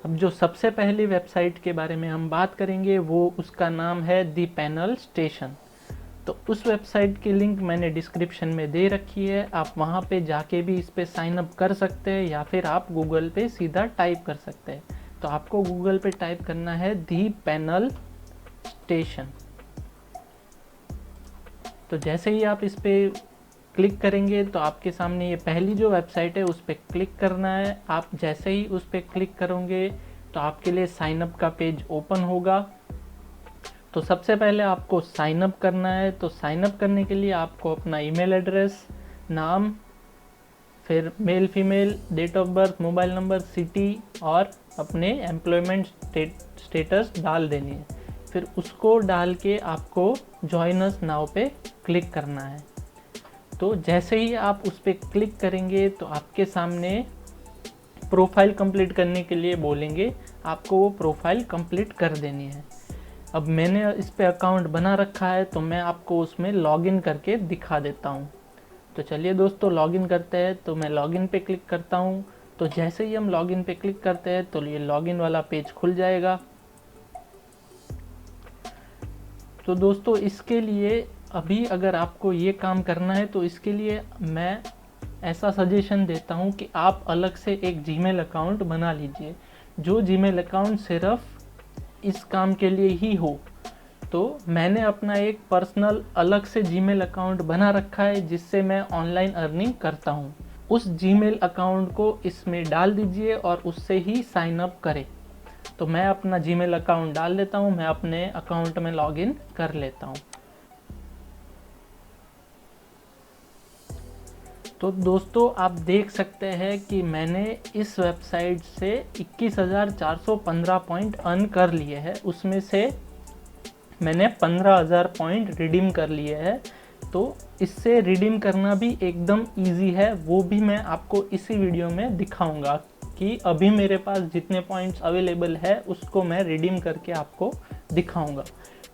अब जो सबसे पहली वेबसाइट के बारे में हम बात करेंगे वो उसका नाम है दी पैनल स्टेशन। तो उस वेबसाइट की लिंक मैंने डिस्क्रिप्शन में दे रखी है, आप वहाँ पे जाके भी इस पे साइन अप कर सकते हैं या फिर आप गूगल पे सीधा टाइप कर सकते हैं। तो आपको गूगल पे टाइप करना है दी पैनल स्टेशन। तो जैसे ही आप इस पे क्लिक करेंगे तो आपके सामने ये पहली जो वेबसाइट है उस पर क्लिक करना है। आप जैसे ही उस पर क्लिक करोगे तो आपके लिए साइन अप का पेज ओपन होगा। तो सबसे पहले आपको साइन अप करना है। तो साइन अप करने के लिए आपको अपना ईमेल एड्रेस, नाम, फिर male female, date of birth, mobile number, city और अपने एम्प्लॉयमेंट स्टेटस डाल देनी है। फिर उसको डाल के आपको जॉइन अस नाउ पे क्लिक करना है। तो जैसे ही आप उस पर क्लिक करेंगे तो आपके सामने प्रोफाइल कंप्लीट करने के लिए बोलेंगे, आपको वो प्रोफाइल कंप्लीट कर देनी है। अब मैंने इस पे अकाउंट बना रखा है तो मैं आपको उसमें लॉगिन करके दिखा देता हूँ। तो चलिए दोस्तों लॉगिन करते हैं। तो मैं लॉगिन पे क्लिक करता हूँ। तो जैसे ही हम लॉगिन पे क्लिक करते हैं तो ये लॉगिन वाला पेज खुल जाएगा। तो दोस्तों इसके लिए अभी अगर आपको ये काम करना है तो इसके लिए मैं ऐसा सजेशन देता हूँ कि आप अलग से एक जीमेल अकाउंट बना लीजिए, जो जीमेल अकाउंट सिर्फ इस काम के लिए ही हो। तो मैंने अपना एक पर्सनल अलग से जीमेल अकाउंट बना रखा है जिससे मैं ऑनलाइन अर्निंग करता हूँ। उस जीमेल अकाउंट को इसमें डाल दीजिए और उससे ही साइन अप करें। तो मैं अपना जीमेल अकाउंट डाल देता हूँ, मैं अपने अकाउंट में लॉगिन कर लेता हूँ। तो दोस्तों आप देख सकते हैं कि मैंने इस वेबसाइट से 21,415 पॉइंट अर्न कर लिए हैं। उसमें से मैंने 15,000 पॉइंट रिडीम कर लिए हैं। तो इससे रिडीम करना भी एकदम इजी है, वो भी मैं आपको इसी वीडियो में दिखाऊंगा कि अभी मेरे पास जितने पॉइंट्स अवेलेबल है उसको मैं रिडीम करके आपको दिखाऊंगा।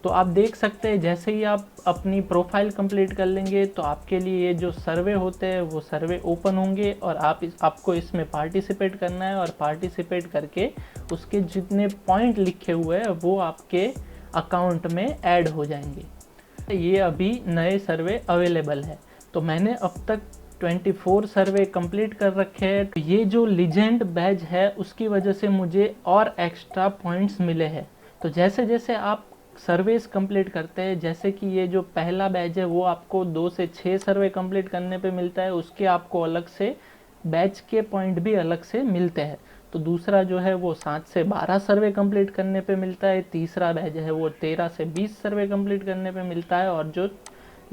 तो आप देख सकते हैं जैसे ही आप अपनी प्रोफाइल कंप्लीट कर लेंगे तो आपके लिए ये जो सर्वे होते हैं वो सर्वे ओपन होंगे और आपको इसमें पार्टिसिपेट करना है और पार्टिसिपेट करके उसके जितने पॉइंट लिखे हुए हैं वो आपके अकाउंट में ऐड हो जाएंगे। ये अभी नए सर्वे अवेलेबल है। तो मैंने अब तक 24 सर्वे कंप्लीट कर रखे हैं। तो ये जो लीजेंड बैज है उसकी वजह से मुझे और एक्स्ट्रा पॉइंट्स मिले हैं। तो जैसे जैसे आप सर्वेस कंप्लीट करते हैं, जैसे कि ये जो पहला बैच है वो आपको 2 से 6 सर्वे कंप्लीट करने पे मिलता है, उसके आपको अलग से बैच के पॉइंट भी अलग से मिलते हैं। तो दूसरा जो है वो 7 से 12 सर्वे कंप्लीट करने पे मिलता है। तीसरा बैच है वो 13 से 20 सर्वे कंप्लीट करने पे मिलता है। और जो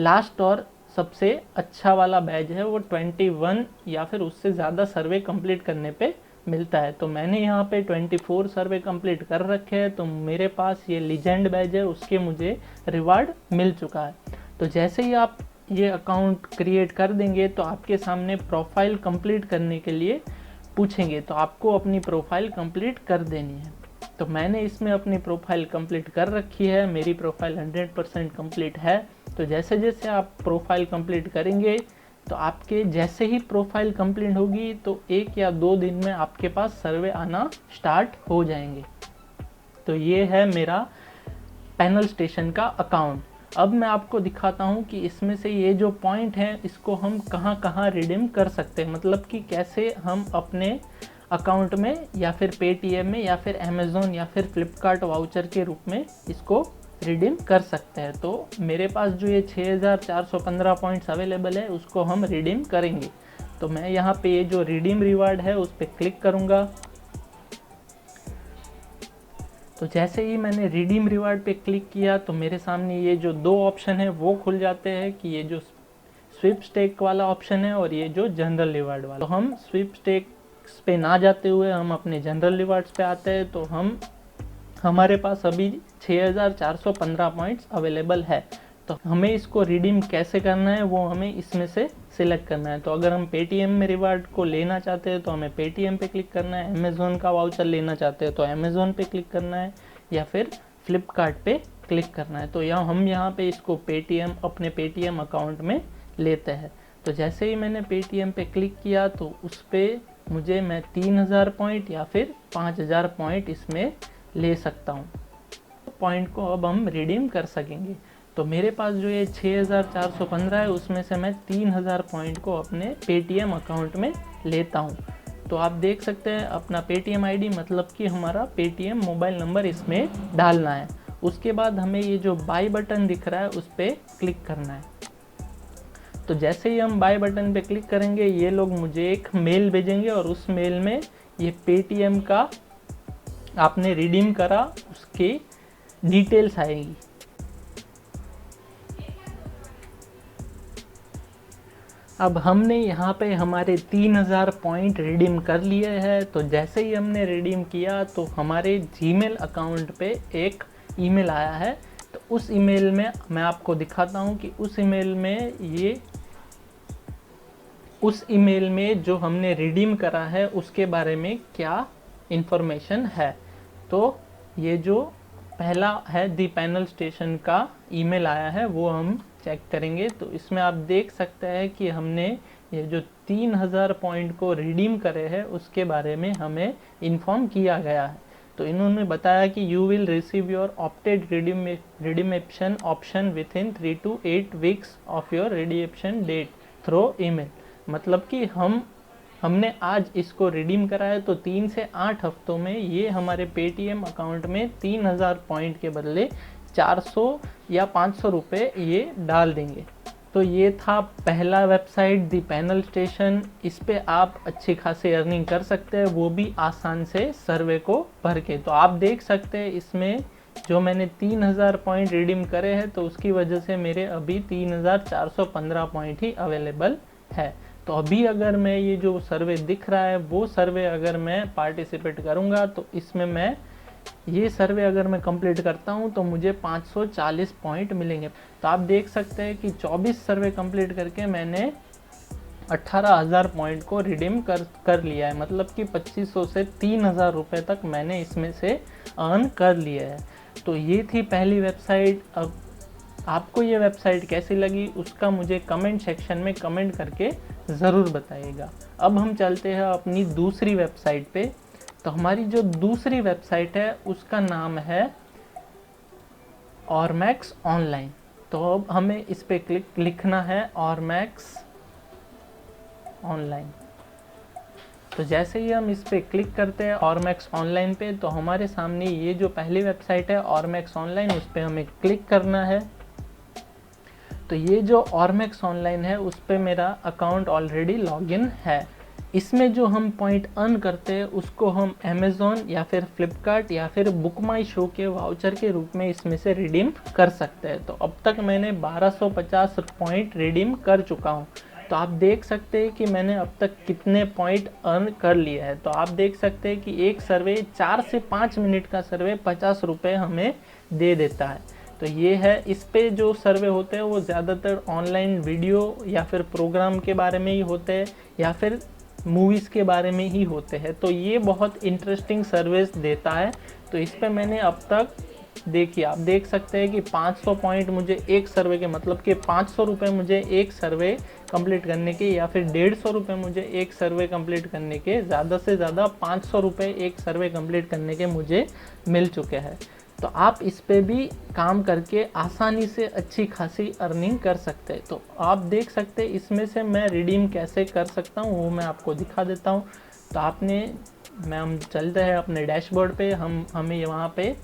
लास्ट और सबसे अच्छा वाला बैच है वो 21 या फिर उससे ज़्यादा सर्वे कंप्लीट करने पे मिलता है। तो मैंने यहाँ पे 24 सर्वे कंप्लीट कर रखे हैं। तो मेरे पास ये लीजेंड बैज है, उसके मुझे रिवार्ड मिल चुका है। तो जैसे ही आप ये अकाउंट क्रिएट कर देंगे तो आपके सामने प्रोफाइल कंप्लीट करने के लिए पूछेंगे, तो आपको अपनी प्रोफाइल कंप्लीट कर देनी है। तो मैंने इसमें अपनी प्रोफाइल कंप्लीट कर रखी है, मेरी प्रोफाइल 100% कंप्लीट है। तो जैसे जैसे आप प्रोफाइल कंप्लीट करेंगे तो आपके जैसे ही प्रोफाइल कंप्लीट होगी तो 1 या 2 दिन में आपके पास सर्वे आना स्टार्ट हो जाएंगे। तो ये है मेरा पैनल स्टेशन का अकाउंट। अब मैं आपको दिखाता हूँ कि इसमें से ये जो पॉइंट हैं इसको हम कहाँ कहाँ रिडीम कर सकते हैं, मतलब कि कैसे हम अपने अकाउंट में या फिर पेटीएम में या फिर अमेज़ोन या फिर फ्लिपकार्ट वाउचर के रूप में इसको रिडीम कर सकते हैं। तो मेरे पास जो ये 6,415 पॉइंट्स अवेलेबल है उसको हम रिडीम करेंगे। तो मैं यहाँ पे ये जो रिडीम रिवार्ड है उस पर क्लिक करूँगा। तो जैसे ही मैंने रिडीम रिवार्ड पे क्लिक किया तो मेरे सामने ये जो 2 ऑप्शन है वो खुल जाते हैं कि ये जो स्वीपस्टेक वाला ऑप्शन है और ये जो जनरल रिवार्ड वाला। तो हम स्वीपस्टेक्स पे ना जाते हुए हम अपने जनरल रिवार्ड्स पे आते हैं। तो हमारे पास अभी 6,415 पॉइंट्स अवेलेबल है। तो हमें इसको रिडीम कैसे करना है वो हमें इसमें से सिलेक्ट करना है। तो अगर हम पेटीएम में रिवार्ड को लेना चाहते हैं तो हमें पेटीएम पे क्लिक करना है, अमेज़ोन का वाउचर लेना चाहते हैं तो अमेज़ोन पे क्लिक करना है या फिर फ्लिपकार्ट पे क्लिक करना है। तो हम यहाँ पे इसको पेटीएम अपने पेटीएम अकाउंट में लेते हैं। तो जैसे ही मैंने पेटीएम पे क्लिक किया तो उस पर मैं 3000 पॉइंट या फिर 5000 पॉइंट इसमें ले सकता हूँ। पॉइंट को अब हम रिडीम कर सकेंगे। तो मेरे पास जो ये 6415 है उसमें से मैं 3000 पॉइंट को अपने पेटीएम अकाउंट में लेता हूँ। तो आप देख सकते हैं अपना पेटीएम आईडी मतलब कि हमारा पेटीएम मोबाइल नंबर इसमें डालना है। उसके बाद हमें ये जो बाय बटन दिख रहा है उस पर क्लिक करना है। तो जैसे ही हम बाय बटन पे क्लिक करेंगे ये लोग मुझे एक मेल भेजेंगे और उस मेल में ये पेटीएम का आपने रिडीम करा उसकी डिटेल्स आएगी। अब हमने यहाँ पे हमारे 3000 पॉइंट रिडीम कर लिए हैं। तो जैसे ही हमने रिडीम किया तो हमारे जीमेल अकाउंट पे एक ईमेल आया है। तो उस ईमेल में मैं आपको दिखाता हूँ कि उस ईमेल में जो हमने रिडीम करा है उसके बारे में क्या इन्फॉर्मेशन है। तो ये जो पहला है दी पैनल स्टेशन का ईमेल आया है वो हम चेक करेंगे। तो इसमें आप देख सकते हैं कि हमने ये जो 3000 पॉइंट को रिडीम करे हैं उसके बारे में हमें इन्फॉर्म किया गया है। तो इन्होंने बताया कि you will receive your opted redemption option within 3 to 8 weeks of your redemption date through email. मतलब कि हमने आज इसको रिडीम करा है तो 3 से 8 हफ्तों में ये हमारे पेटीएम अकाउंट में 3000 पॉइंट के बदले 400 या 500 रुपये ये डाल देंगे। तो ये था पहला वेबसाइट दी पैनल स्टेशन। इस पे आप अच्छी खासी अर्निंग कर सकते हैं, वो भी आसान से सर्वे को भर के। तो आप देख सकते हैं इसमें जो मैंने 3000 पॉइंट रिडीम करे हैं तो उसकी वजह से मेरे अभी 3415 पॉइंट ही अवेलेबल है। तो अभी अगर मैं ये जो सर्वे दिख रहा है वो सर्वे अगर मैं पार्टिसिपेट करूँगा तो इसमें ये सर्वे अगर मैं कंप्लीट करता हूँ तो मुझे 540 पॉइंट मिलेंगे। तो आप देख सकते हैं कि 24 सर्वे कंप्लीट करके मैंने 18,000 पॉइंट को रिडीम कर लिया है। मतलब कि 2500 से 3000 रुपये तक मैंने इसमें से अर्न कर लिया है। तो ये थी पहली वेबसाइट। अब आपको ये वेबसाइट कैसी लगी उसका मुझे कमेंट सेक्शन में कमेंट करके ज़रूर बताइएगा। अब हम चलते हैं अपनी दूसरी वेबसाइट पे। तो हमारी जो दूसरी वेबसाइट है उसका नाम है ऑरमैक्स ऑनलाइन। तो अब हमें इस पे लिखना है ऑरमैक्स ऑनलाइन। तो जैसे ही हम इस पे क्लिक करते हैं ऑरमैक्स ऑनलाइन पे तो हमारे सामने ये जो पहली वेबसाइट है ऑरमैक्स ऑनलाइन उस पर हमें क्लिक करना है। तो ये जो ऑरमैक्स ऑनलाइन है उस पर मेरा अकाउंट ऑलरेडी लॉगिन है। इसमें जो हम पॉइंट अर्न करते हैं उसको हम अमेज़ॉन या फिर फ्लिपकार्ट या फिर बुक माई शो के वाउचर के रूप में इसमें से रिडीम कर सकते हैं। तो अब तक मैंने 1250 पॉइंट रिडीम कर चुका हूँ। तो आप देख सकते हैं कि मैंने अब तक कितने पॉइंट अर्न कर लिए हैं। तो आप देख सकते हैं कि एक सर्वे 4 से 5 मिनट का सर्वे 50 रुपये हमें दे देता है। तो ये है, इस पे जो सर्वे होते हैं वो ज़्यादातर ऑनलाइन वीडियो या फिर प्रोग्राम के बारे में ही होते हैं या फिर मूवीज़ के बारे में ही होते हैं। तो ये बहुत इंटरेस्टिंग सर्विस देता है। तो इस पे मैंने अब तक देखिए, आप देख सकते हैं कि 500 पॉइंट मुझे एक सर्वे के, मतलब कि 500 रुपये मुझे एक सर्वे कंप्लीट करने के या फिर 150 रुपये मुझे एक सर्वे कंप्लीट करने के, ज़्यादा से ज़्यादा 500 रुपये एक सर्वे कंप्लीट करने के मुझे मिल चुके हैं। तो आप इस पे भी काम करके आसानी से अच्छी खासी अर्निंग कर सकते हैं। तो आप देख सकते हैं इसमें से मैं रिडीम कैसे कर सकता हूँ वो मैं आपको दिखा देता हूँ। तो हम चलते हैं अपने डैशबोर्ड पे। हमें वहाँ पे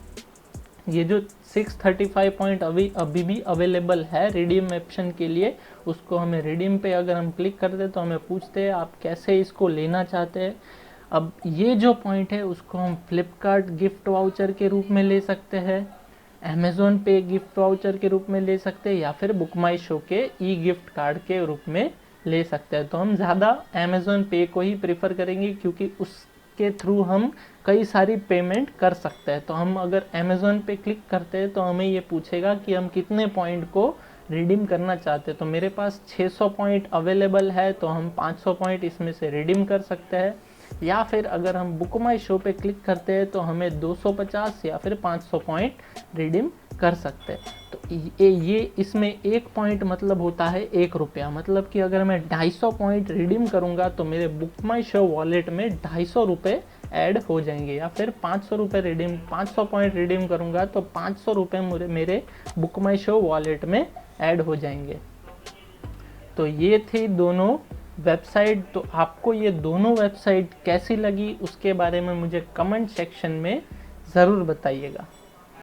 ये जो 635 पॉइंट अभी भी अवेलेबल है रिडीम ऑप्शन के लिए, उसको हमें रिडीम पे अगर हम क्लिक करते हैं तो हमें पूछते हैं आप कैसे इसको लेना चाहते हैं। अब ये जो पॉइंट है उसको हम फ्लिपकार्ट गिफ्ट वाउचर के रूप में ले सकते हैं, अमेज़ॉन पे गिफ्ट वाउचर के रूप में ले सकते हैं या फिर बुक माई शो के ई गिफ्ट कार्ड के रूप में ले सकते हैं। तो हम ज़्यादा अमेज़ॉन पे को ही प्रेफर करेंगे क्योंकि उसके थ्रू हम कई सारी पेमेंट कर सकते हैं। तो हम अगर अमेज़ॉन पे क्लिक करते हैं तो हमें ये पूछेगा कि हम कितने पॉइंट को रिडीम करना चाहते हैं। तो मेरे पास 600 पॉइंट अवेलेबल है तो हम 500 पॉइंट इसमें से रिडीम कर सकते हैं। या फिर अगर हम बुक माई शो पे क्लिक करते हैं तो हमें 250 या फिर 500 पॉइंट रिडीम कर सकते हैं। तो ये इसमें एक पॉइंट मतलब होता है 1 रुपया, मतलब कि अगर मैं 250 पॉइंट रिडीम करूँगा तो मेरे बुक माई शो वॉलेट में 250 रुपये ऐड हो जाएंगे, या फिर 500 रुपये रिडीम 500 पॉइंट रिडीम करूँगा तो 500 रुपये मेरे बुक माई शो वॉलेट में ऐड हो जाएंगे। तो ये थी दोनों वेबसाइट। तो आपको ये दोनों वेबसाइट कैसी लगी उसके बारे में मुझे कमेंट सेक्शन में ज़रूर बताइएगा।